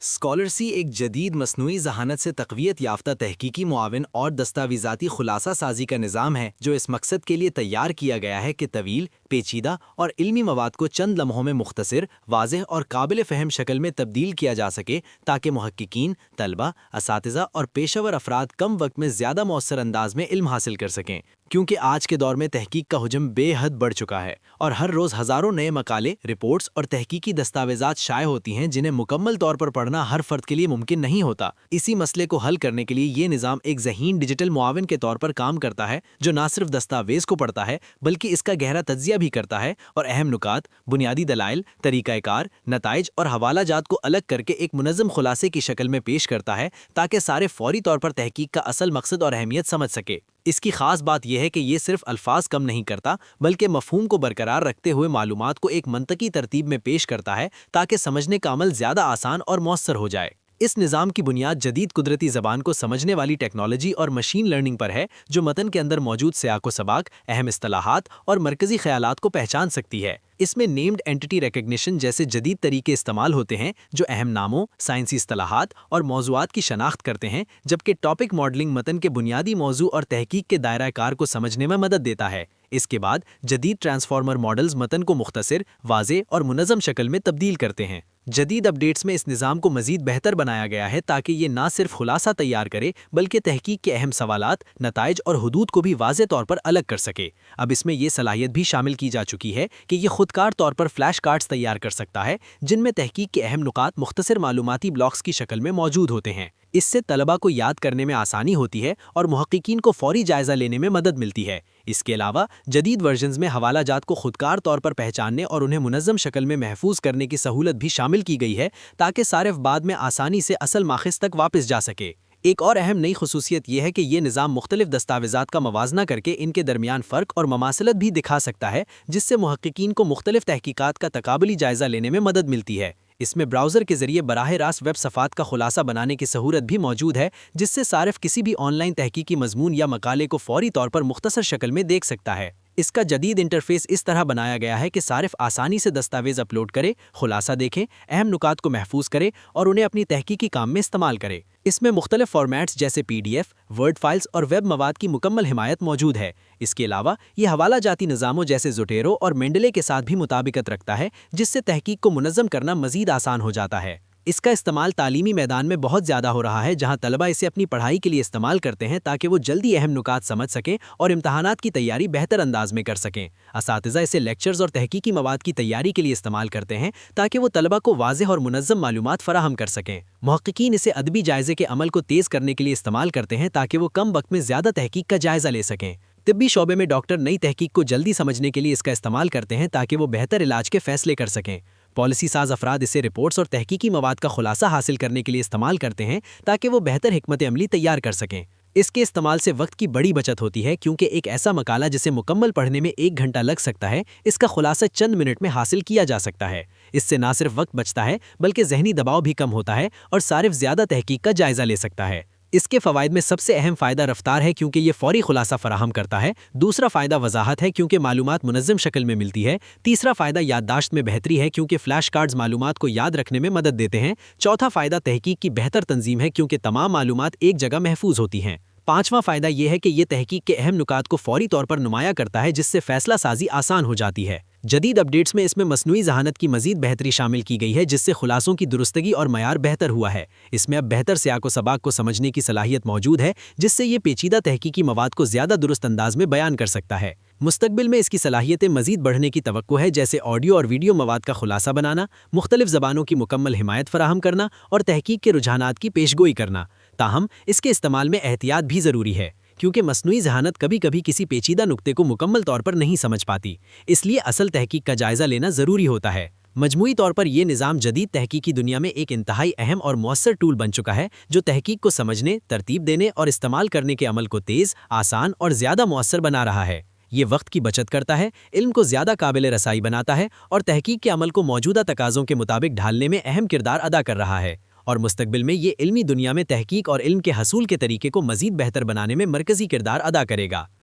اسکالرسی ایک جدید مصنوعی ذہانت سے تقویت یافتہ تحقیقی معاون اور دستاویزاتی خلاصہ سازی کا نظام ہے جو اس مقصد کے لیے تیار کیا گیا ہے کہ طویل، پیچیدہ اور علمی مواد کو چند لمحوں میں مختصر، واضح اور قابل فہم شکل میں تبدیل کیا جا سکے تاکہ محققین، طلبہ، اساتذہ اور پیشہ ور افراد کم وقت میں زیادہ مؤثر انداز میں علم حاصل کر سکیں۔ کیونکہ آج کے دور میں تحقیق کا حجم بے حد بڑھ چکا ہے اور ہر روز ہزاروں نئے مقالے، رپورٹس اور تحقیقی دستاویزات شائع ہوتی ہیں جنہیں مکمل طور پر پڑھنا ہر فرد کے لیے ممکن نہیں ہوتا۔ اسی مسئلے کو حل کرنے کے لیے یہ نظام ایک ذہین ڈیجیٹل معاون کے طور پر کام کرتا ہے جو نہ صرف دستاویز کو پڑھتا ہے بلکہ اس کا گہرا تجزیہ بھی کرتا ہے اور اہم نکات، بنیادی دلائل، طریقہ کار، نتائج اور حوالہ جات کو الگ کر کے ایک منظم خلاصے کی شکل میں پیش کرتا ہے تاکہ سارے فوری طور پر تحقیق کا اصل مقصد اور اہمیت سمجھ سکے۔ اس کی خاص بات یہ ہے کہ یہ صرف الفاظ کم نہیں کرتا بلکہ مفہوم کو برقرار رکھتے ہوئے معلومات کو ایک منطقی ترتیب میں پیش کرتا ہے تاکہ سمجھنے کا عمل زیادہ آسان اور مؤثر ہو جائے۔ اس نظام کی بنیاد جدید قدرتی زبان کو سمجھنے والی ٹیکنالوجی اور مشین لرننگ پر ہے جو متن کے اندر موجود سیاق و سباق، اہم اصطلاحات اور مرکزی خیالات کو پہچان سکتی ہے۔ اس میں نیمڈ اینٹی ریکگنیشن جیسے جدید طریقے استعمال ہوتے ہیں جو اہم ناموں، سائنسی اصطلاحات اور موضوعات کی شناخت کرتے ہیں، جبکہ ٹاپک ماڈلنگ متن کے بنیادی موضوع اور تحقیق کے دائرہ کار کو سمجھنے میں مدد دیتا ہے۔ اس کے بعد جدید ٹرانسفارمر ماڈلز متن کو مختصر، واضح اور منظم شکل میں تبدیل کرتے ہیں۔ جدید اپڈیٹس میں اس نظام کو مزید بہتر بنایا گیا ہے تاکہ یہ نہ صرف خلاصہ تیار کرے بلکہ تحقیق کے اہم سوالات، نتائج اور حدود کو بھی واضح طور پر الگ کر سکے۔ اب اس میں یہ صلاحیت بھی شامل کی جا چکی ہے کہ یہ خود کار طور پر فلیش کارڈز تیار کر سکتا ہے جن میں تحقیق کے اہم نکات مختصر معلوماتی بلاکس کی شکل میں موجود ہوتے ہیں۔ اس سے طلبہ کو یاد کرنے میں آسانی ہوتی ہے اور محققین کو فوری جائزہ لینے میں مدد ملتی ہے۔ اس کے علاوہ جدید ورژنز میں حوالہ جات کو خودکار طور پر پہچاننے اور انہیں منظم شکل میں محفوظ کرنے کی سہولت بھی شامل کی گئی ہے تاکہ صارف بعد میں آسانی سے اصل ماخذ تک واپس جا سکے۔ ایک اور اہم نئی خصوصیت یہ ہے کہ یہ نظام مختلف دستاویزات کا موازنہ کر کے ان کے درمیان فرق اور مماثلت بھی دکھا سکتا ہے جس سے محققین کو مختلف تحقیقات کا تقابلی جائزہ لینے میں مدد ملتی ہے۔ اس میں براؤزر کے ذریعے براہ راست ویب صفحات کا خلاصہ بنانے کی سہولت بھی موجود ہے جس سے صارف کسی بھی آن لائن تحقیقی مضمون یا مقالے کو فوری طور پر مختصر شکل میں دیکھ سکتا ہے۔ اس کا جدید انٹرفیس اس طرح بنایا گیا ہے کہ صارف آسانی سے دستاویز اپلوڈ کرے، خلاصہ دیکھیں، اہم نکات کو محفوظ کرے اور انہیں اپنی تحقیقی کام میں استعمال کرے۔ اس میں مختلف فارمیٹس جیسے PDF، ورڈ فائلز اور ویب مواد کی مکمل حمایت موجود ہے۔ اس کے علاوہ یہ حوالہ جاتی نظاموں جیسے زوٹیرو اور مینڈلے کے ساتھ بھی مطابقت رکھتا ہے جس سے تحقیق کو منظم کرنا مزید آسان ہو جاتا ہے۔ اس کا استعمال تعلیمی میدان میں بہت زیادہ ہو رہا ہے جہاں طلبہ اسے اپنی پڑھائی کے لیے استعمال کرتے ہیں تاکہ وہ جلدی اہم نکات سمجھ سکیں اور امتحانات کی تیاری بہتر انداز میں کر سکیں۔ اساتذہ اسے لیکچرز اور تحقیقی مواد کی تیاری کے لیے استعمال کرتے ہیں تاکہ وہ طلبہ کو واضح اور منظم معلومات فراہم کر سکیں۔ محققین اسے ادبی جائزے کے عمل کو تیز کرنے کے لیے استعمال کرتے ہیں تاکہ وہ کم وقت میں زیادہ تحقیق کا جائزہ لے سکیں۔ طبی شعبے میں ڈاکٹر نئی تحقیق کو جلدی سمجھنے کے لیے اس کا استعمال کرتے ہیں تاکہ وہ بہتر علاج کے فیصلے کر سکیں۔ پالیسی ساز افراد اسے رپورٹس اور تحقیقی مواد کا خلاصہ حاصل کرنے کے لیے استعمال کرتے ہیں تاکہ وہ بہتر حکمت عملی تیار کر سکیں۔ اس کے استعمال سے وقت کی بڑی بچت ہوتی ہے کیونکہ ایک ایسا مقالہ جسے مکمل پڑھنے میں 1 گھنٹہ لگ سکتا ہے اس کا خلاصہ چند منٹ میں حاصل کیا جا سکتا ہے۔ اس سے نہ صرف وقت بچتا ہے بلکہ ذہنی دباؤ بھی کم ہوتا ہے اور صارف زیادہ تحقیق کا جائزہ لے سکتا ہے۔ اس کے فوائد میں سب سے اہم فائدہ رفتار ہے کیونکہ یہ فوری خلاصہ فراہم کرتا ہے۔ دوسرا فائدہ وضاحت ہے کیونکہ معلومات منظم شکل میں ملتی ہے۔ تیسرا فائدہ یادداشت میں بہتری ہے کیونکہ فلیش کارڈز معلومات کو یاد رکھنے میں مدد دیتے ہیں۔ چوتھا فائدہ تحقیق کی بہتر تنظیم ہے کیونکہ تمام معلومات ایک جگہ محفوظ ہوتی ہیں۔ پانچواں فائدہ یہ ہے کہ یہ تحقیق کے اہم نکات کو فوری طور پر نمایاں کرتا ہے جس سے فیصلہ سازی آسان ہو جاتی ہے۔ جدید اپڈیٹس میں اس میں مصنوعی ذہانت کی مزید بہتری شامل کی گئی ہے جس سے خلاصوں کی درستگی اور معیار بہتر ہوا ہے۔ اس میں اب بہتر سیاق و سباق کو سمجھنے کی صلاحیت موجود ہے جس سے یہ پیچیدہ تحقیقی مواد کو زیادہ درست انداز میں بیان کر سکتا ہے۔ مستقبل میں اس کی صلاحیتیں مزید بڑھنے کی توقع ہے جیسے آڈیو اور ویڈیو مواد کا خلاصہ بنانا، مختلف زبانوں کی مکمل حمایت فراہم کرنا اور تحقیق کے رجحانات کی پیشگوئی کرنا۔ تاہم اس کے استعمال میں احتیاط بھی ضروری ہے کیونکہ مصنوعی ذہانت کبھی کبھی کسی پیچیدہ نقطے کو مکمل طور پر نہیں سمجھ پاتی، اس لیے اصل تحقیق کا جائزہ لینا ضروری ہوتا ہے۔ مجموعی طور پر یہ نظام جدید تحقیقی دنیا میں ایک انتہائی اہم اور مؤثر ٹول بن چکا ہے جو تحقیق کو سمجھنے، ترتیب دینے اور استعمال کرنے کے عمل کو تیز، آسان اور زیادہ مؤثر بنا رہا ہے۔ یہ وقت کی بچت کرتا ہے، علم کو زیادہ قابل رسائی بناتا ہے اور تحقیق کے عمل کو موجودہ تقاضوں کے مطابق ڈھالنے میں اہم کردار ادا کر رہا ہے۔ اور مستقبل میں یہ علمی دنیا میں تحقیق اور علم کے حصول کے طریقے کو مزید بہتر بنانے میں مرکزی کردار ادا کرے گا۔